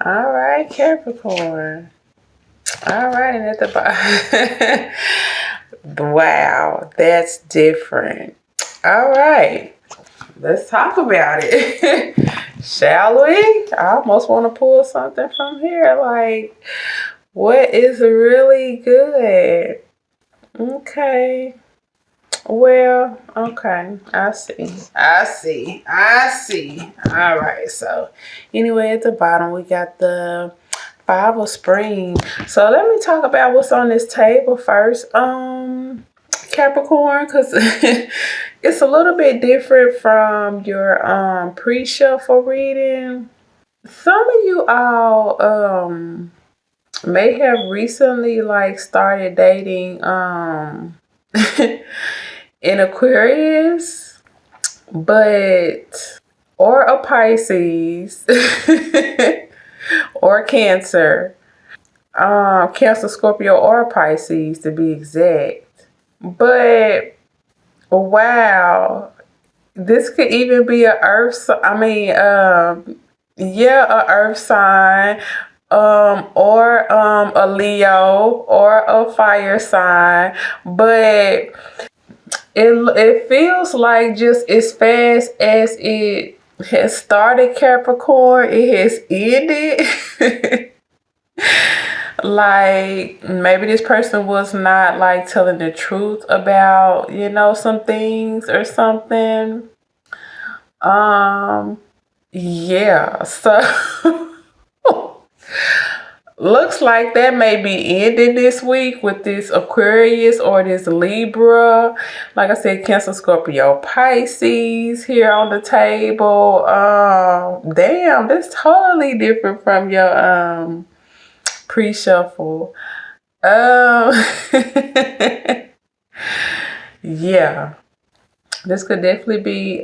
All right, Capricorn. All right, and at the bottom. Wow, that's different. All right, let's talk about it. Shall we? I almost want to pull something from here. Like, what is really good? Okay. Well, okay. I see. All right. So, anyway, at the bottom, we got the Five of Spring. So, let me talk about what's on this table first. Capricorn, because it's a little bit different from your pre-shuffle reading. Some of you all may have recently like started dating in Aquarius, but or a Pisces or Cancer, Cancer, Scorpio, or Pisces to be exact. But wow, this could even be a Earth. A Earth sign, or a Leo or a fire sign, but it feels like just as fast as it has started, Capricorn, it has ended. Like maybe this person was not like telling the truth about, some things or something. Yeah, so looks like that may be ending this week with this Aquarius or this Libra. Like I said, Cancer, Scorpio, Pisces here on the table. Damn, that's totally different from your pre-shuffle. Yeah, this could definitely be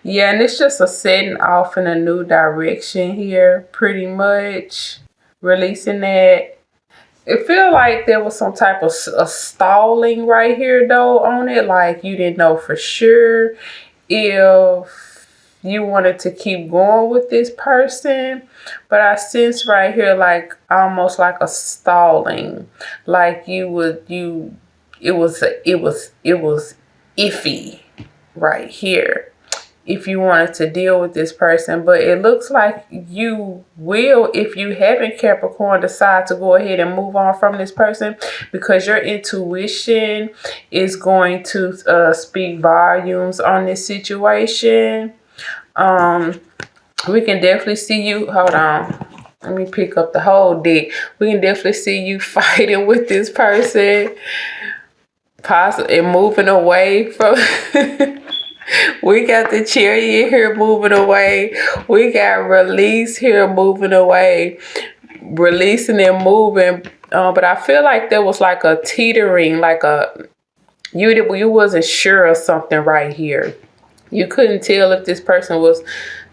yeah, and it's just a setting off in a new direction here, pretty much. Releasing that. It feel like there was some type of a stalling right here, though, on it. Like you didn't know for sure if you wanted to keep going with this person. But I sense right here, like almost like a stalling. Like it was iffy right here if you wanted to deal with this person. But it looks like you will, if you haven't, Capricorn, decide to go ahead and move on from this person, because your intuition is going to speak volumes on this situation. We can definitely see you, hold on, let me pick up the whole deck. We can definitely see you fighting with this person, possibly moving away from we got the Chariot here moving away. We got Release here moving away. Releasing and moving. But I feel like there was like a teetering, like you wasn't sure of something right here. You couldn't tell if this person was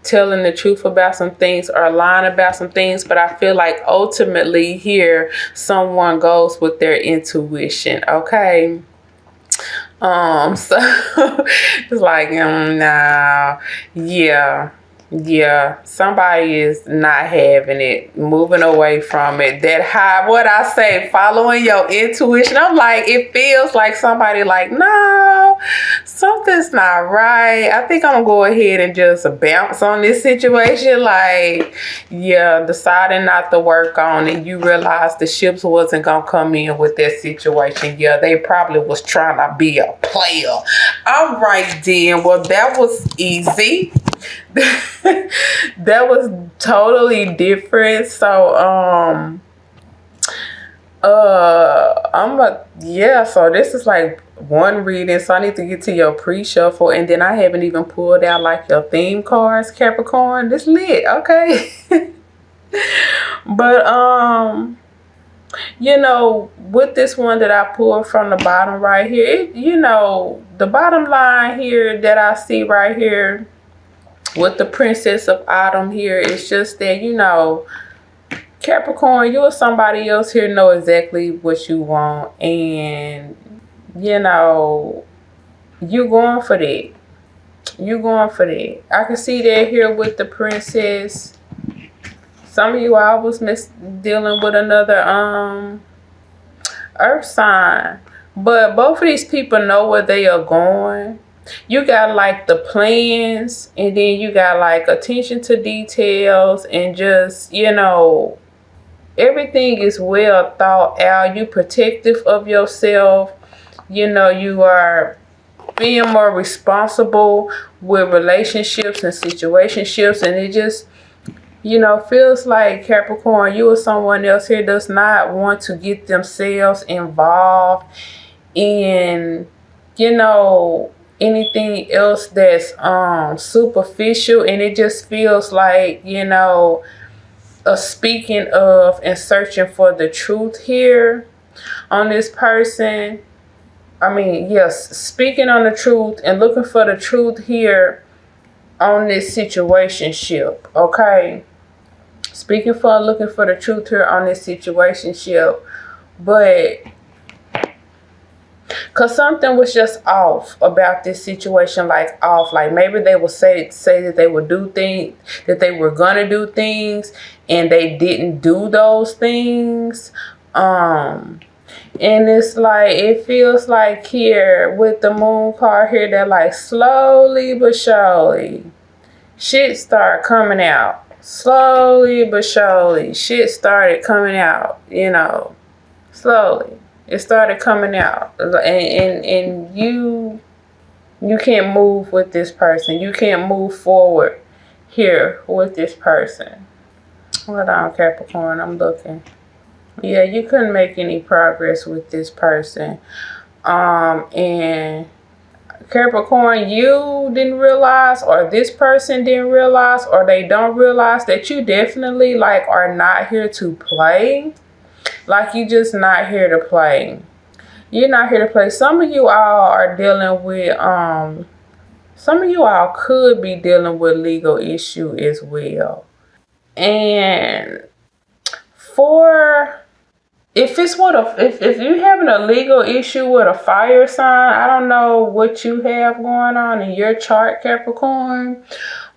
telling the truth about some things or lying about some things. But I feel like ultimately here, someone goes with their intuition. Okay. So it's like, nah, yeah, somebody is not having it, moving away from it. That high, what I say, following your intuition. I'm like, it feels like somebody like, no, something's not right. I think I'm gonna go ahead and just bounce on this situation. Like, yeah, deciding not to work on it. You realize the ships wasn't gonna come in with that situation. Yeah, they probably was trying to be a player. All right, then. Well, that was easy. That was totally different. So so this is like one reading, so I need to get to your pre-shuffle, and then I haven't even pulled out like your theme cards, Capricorn. This lit, okay. But with this one that I pulled from the bottom right here, the bottom line here that I see right here with the Princess of Autumn here, it's just that, Capricorn, you or somebody else here know exactly what you want, and, you're going for that. You're going for that. I can see that here with the Princess Some of you all was dealing with another earth sign. But both of these people know where they are going. You got like the plans, and then you got like attention to details, and just, everything is well thought out. You protective of yourself. You are being more responsible with relationships and situationships, and it just, feels like, Capricorn, you or someone else here does not want to get themselves involved in, anything else that's superficial, and it just feels like, a speaking of and searching for the truth here on this person. I mean, yes, speaking on the truth and looking for the truth here on this situationship, okay? Looking for the truth here on this situationship, but because something was just off about this situation, like maybe they will say that they would do things, that they were gonna do things, and they didn't do those things. And it's like, it feels like here with the moon card here that like slowly but surely shit start coming out. Slowly but surely shit started coming out, slowly. It started coming out, and you can't move with this person. You can't move forward here with this person. Hold on, Capricorn, I'm looking. Yeah, you couldn't make any progress with this person. And Capricorn, you didn't realize, or this person didn't realize, or they don't realize that you definitely like are not here to play. Like, you just not here to play. You're not here to play. Some of you all are dealing with, some of you all could be dealing with legal issue as well. And if you're having a legal issue with a fire sign, I don't know what you have going on in your chart, Capricorn,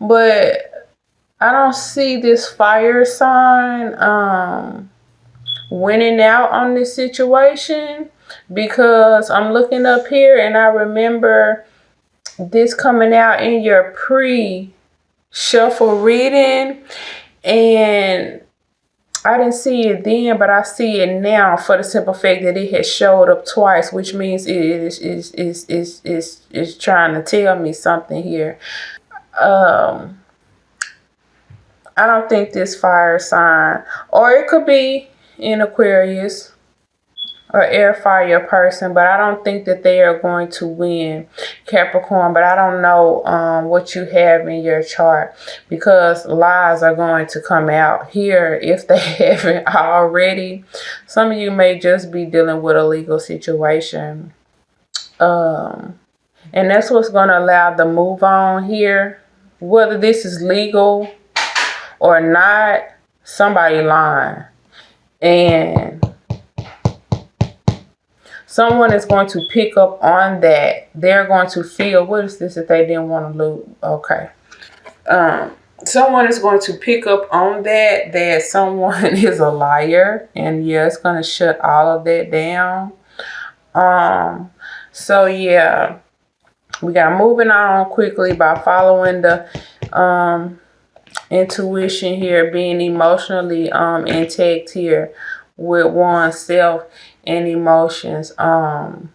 but I don't see this fire sign, winning out on this situation, because I'm looking up here and I remember this coming out in your pre-shuffle reading, and I didn't see it then, but I see it now for the simple fact that it has showed up twice, which means it is trying to tell me something here. I don't think this fire sign, or it could be in Aquarius or air fire person, but I don't think that they are going to win, Capricorn. But I don't know what you have in your chart, because lies are going to come out here if they haven't already. Some of you may just be dealing with a legal situation, and that's what's going to allow the move on here. Whether this is legal or not, somebody lying. And someone is going to pick up on that. They're going to feel, what is this that they didn't want to lose? Okay. Someone is going to pick up on that someone is a liar. And yeah, it's going to shut all of that down. So yeah, we got moving on quickly by following the intuition here, being emotionally intact here with oneself and emotions. And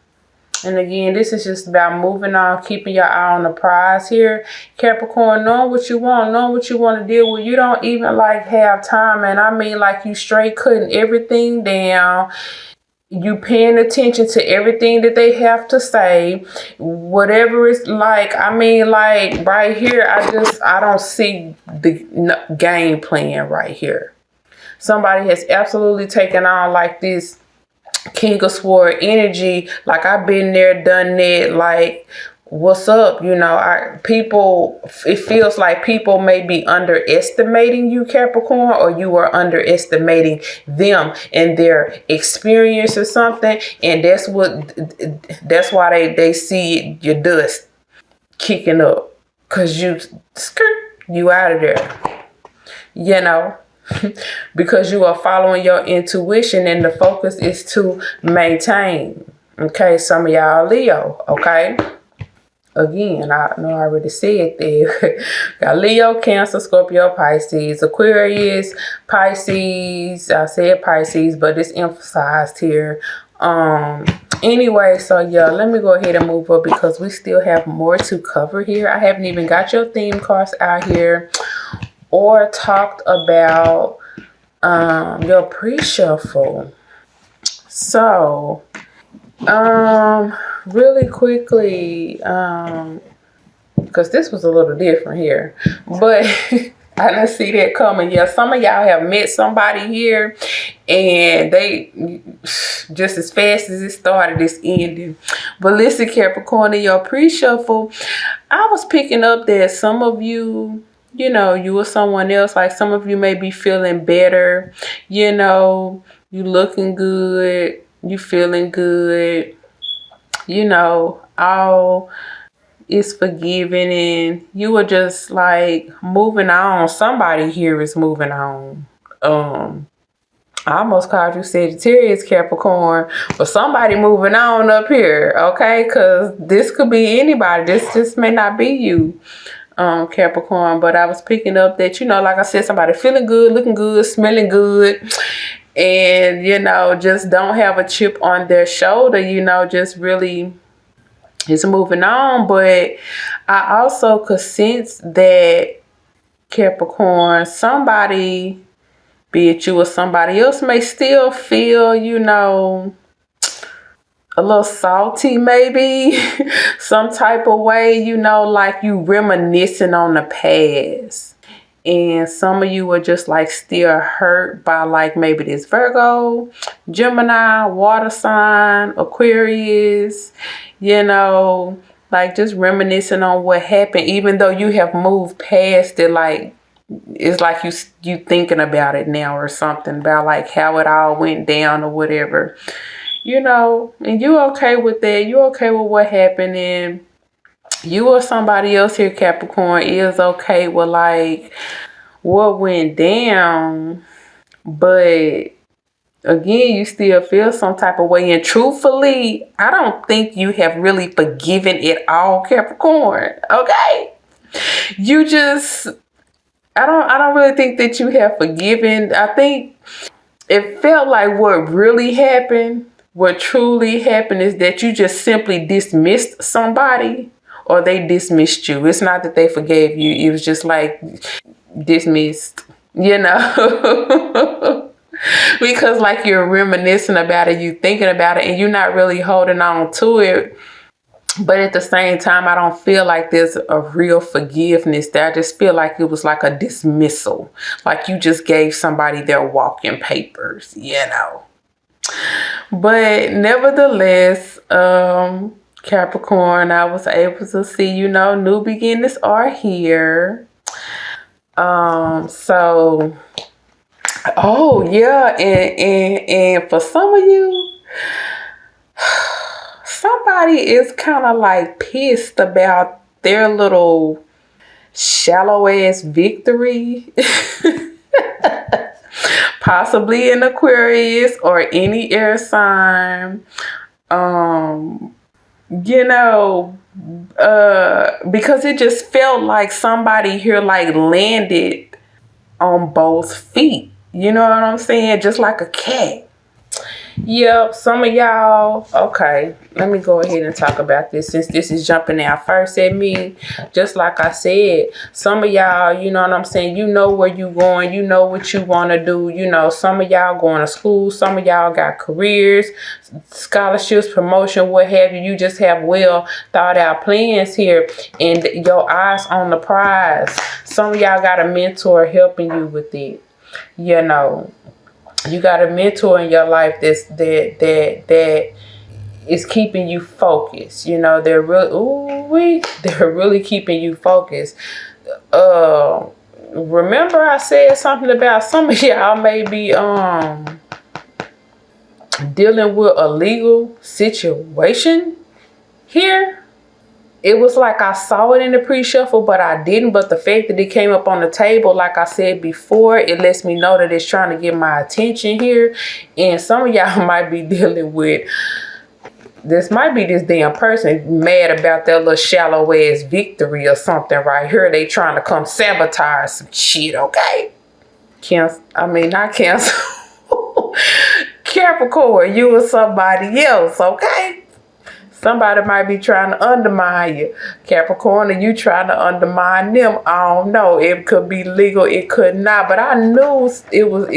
again, this is just about moving on, keeping your eye on the prize here, Capricorn, knowing what you want to deal with. You don't even like have time, and I mean like you straight cutting everything down. You paying attention to everything that they have to say, whatever it's like. I mean, like right here, I don't see the game plan right here. Somebody has absolutely taken on like this King of Sword energy. Like, I've been there, done that. Like, what's up? It feels like people may be underestimating you, Capricorn, or you are underestimating them and their experience or something. And that's why they see your dust kicking up, because you out of there, because you are following your intuition and the focus is to maintain. Okay, some of y'all Leo, okay? Again, I know I already said that. Got Leo, Cancer, Scorpio, Pisces, Aquarius, Pisces. I said Pisces, but it's emphasized here. Anyway, so yeah, let me go ahead and move up because we still have more to cover here. I haven't even got your theme cards out here or talked about your pre-shuffle. So, really quickly, because this was a little different here, but I didn't see that coming. Yeah, some of y'all have met somebody here and they just as fast as it started, it's ending. But listen, Capricorn, in your pre-shuffle, I was picking up that some of you, you know, you or someone else, like some of you may be feeling better, you know, you looking good, you feeling good, you know, all is forgiven and you are just like moving on. Somebody here is moving on. I almost called you Sagittarius, Capricorn, but somebody moving on up here, okay? Because this could be anybody. This just may not be you, Capricorn. But I was picking up that, you know, like I said, somebody feeling good, looking good, smelling good, and, you know, just don't have a chip on their shoulder, you know, just really is moving on. But I also could sense that, Capricorn, somebody, be it you or somebody else, may still feel, you know, a little salty maybe, some type of way, you know, like you reminiscing on the past. And some of you are just like still hurt by like maybe this Virgo, Gemini, water sign, Aquarius, you know, like just reminiscing on what happened, even though you have moved past it. Like it's like you thinking about it now or something, about like how it all went down or whatever, you know, and you okay with that. You okay with what happened, and you or somebody else here, Capricorn, is okay with like what went down. But again, you still feel some type of way, and truthfully, I don't think you have really forgiven it all, Capricorn. Okay, you just, I don't really think that you have forgiven. I think it felt like what really happened, what truly happened, is that you just simply dismissed somebody or they dismissed you. It's not that they forgave you. It was just like dismissed, you know. Because like you're reminiscing about it, you thinking about it, and you're not really holding on to it. But at the same time, I don't feel like there's a real forgiveness there. I just feel like it was like a dismissal. Like you just gave somebody their walking papers, you know. But nevertheless, Capricorn, I was able to see, you know, new beginnings are here. So, oh yeah, and for some of you, somebody is kind of like pissed about their little shallow ass victory. Possibly an Aquarius or any air sign. You know, because it just felt like somebody here like landed on both feet. You know what I'm saying? Just like a cat. Yep, some of y'all, okay, let me go ahead and talk about this since this is jumping out first at me. Just like I said, some of y'all, you know what I'm saying, you know where you going, you know what you want to do, you know, some of y'all going to school, some of y'all got careers, scholarships, promotion, what have you. You just have well thought out plans here and your eyes on the prize. Some of y'all got a mentor helping you with it, you know. You got a mentor in your life that is keeping you focused. You know, they're really keeping you focused. Remember I said something about some of y'all may be dealing with a legal situation here. it was like I saw it in the pre-shuffle, but I didn't. But the fact that it came up on the table, like I said before, it lets me know that it's trying to get my attention here. And some of y'all might be dealing with, this might be this damn person mad about that little shallow ass victory or something right here. They trying to come sabotage some shit, okay? Cancer, I mean, not Cancer. Capricorn, you or somebody else, okay? Somebody might be trying to undermine you. Capricorn, and you trying to undermine them. I don't know. It could be legal. It could not. But I knew it was,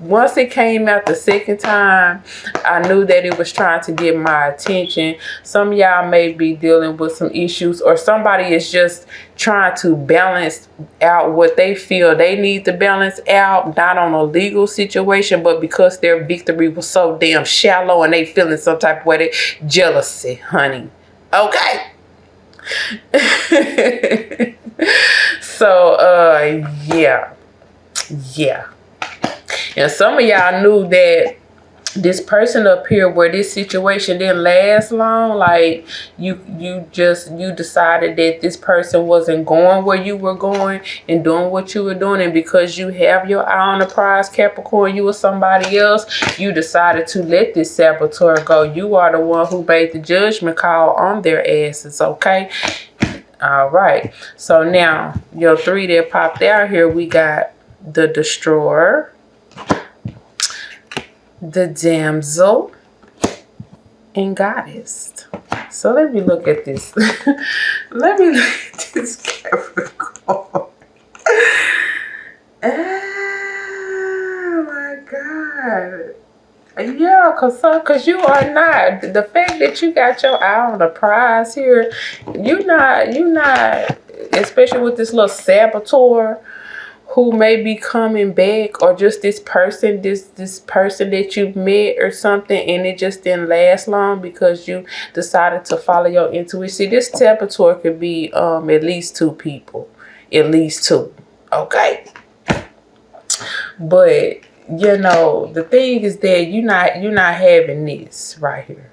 once it came out the second time, I knew that it was trying to get my attention. Some of y'all may be dealing with some issues, or somebody is just trying to balance out what they feel they need to balance out, not on a legal situation, but because their victory was so damn shallow and they feeling some type of way, jealousy, honey. Okay. So yeah. And some of y'all knew that this person up here, where this situation didn't last long, like you decided that this person wasn't going where you were going and doing what you were doing, and because you have your eye on the prize, Capricorn, you or somebody else, you decided to let this saboteur go. You are the one who made the judgment call on their asses, okay? All right. So now your 3 that popped out here, we got the Destroyer, the Damsel, and Goddess. So let me look at this. Let me look at this Capricorn. Oh my God. Yeah, cause you are not, the fact that you got your eye on the prize here, you not, especially with this little saboteur who may be coming back, or just this person, this person that you met or something, and it just didn't last long because you decided to follow your intuition. See, this saboteur could be at least 2 people, at least 2, okay? But you know, the thing is that you're not having this right here.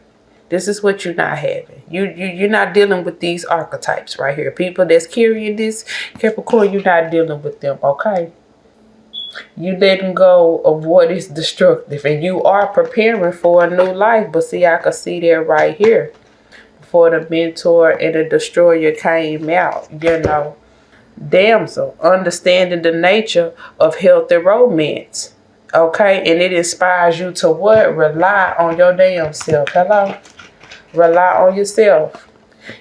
This is what you're not having. You're not dealing with these archetypes right here. People that's carrying this Capricorn, you're not dealing with them, okay? You letting go of what is destructive, and you are preparing for a new life. But see, I can see that right here. Before the Mentor and the Destroyer came out, you know, Damsel, understanding the nature of healthy romance. Okay, and it inspires you to what? Rely on your damn self. Hello? Rely on yourself,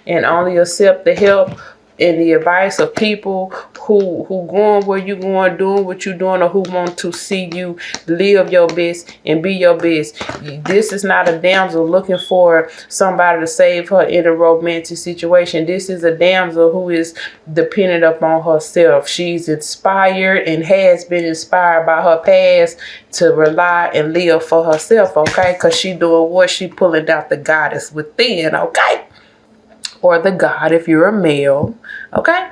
and only accept the help and the advice of people who going where you going, doing what you doing, or who want to see you live your best and be your best. This is not a damsel looking for somebody to save her in a romantic situation. This is a damsel who is dependent upon herself. She's inspired and has been inspired by her past to rely and live for herself, okay? Because she doing what? She pulling out the goddess within, okay? Or the God if you're a male, okay?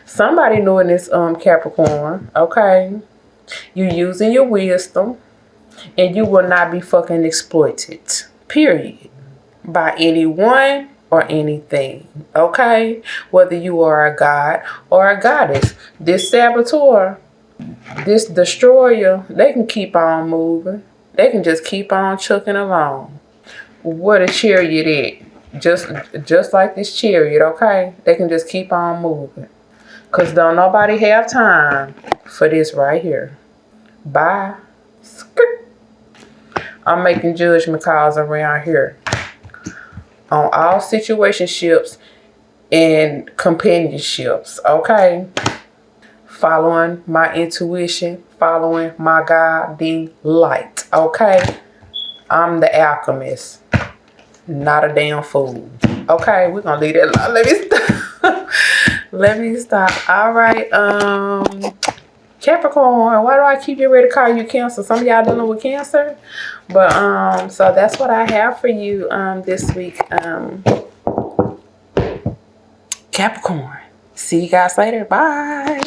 Somebody knowing this Capricorn, okay? You using your wisdom, and you will not be fucking exploited, period, by anyone or anything, okay? Whether you are a god or a goddess. This saboteur, this destroyer, they can keep on moving. They can just keep on chucking along. What a chariot is. Just like this chariot, okay? They can just keep on moving. Because don't nobody have time for this right here. Bye. I'm making judgment calls around here on all situationships and companionships, okay? Following my intuition, following my guiding light, okay? I'm the alchemist. Not a damn fool. Okay, we're gonna leave that alone. Let me stop. Let me stop. All right, Capricorn, why do I keep getting ready to call you Cancer? Some of y'all dealing with Cancer. But so that's what I have for you this week. Capricorn. See you guys later. Bye.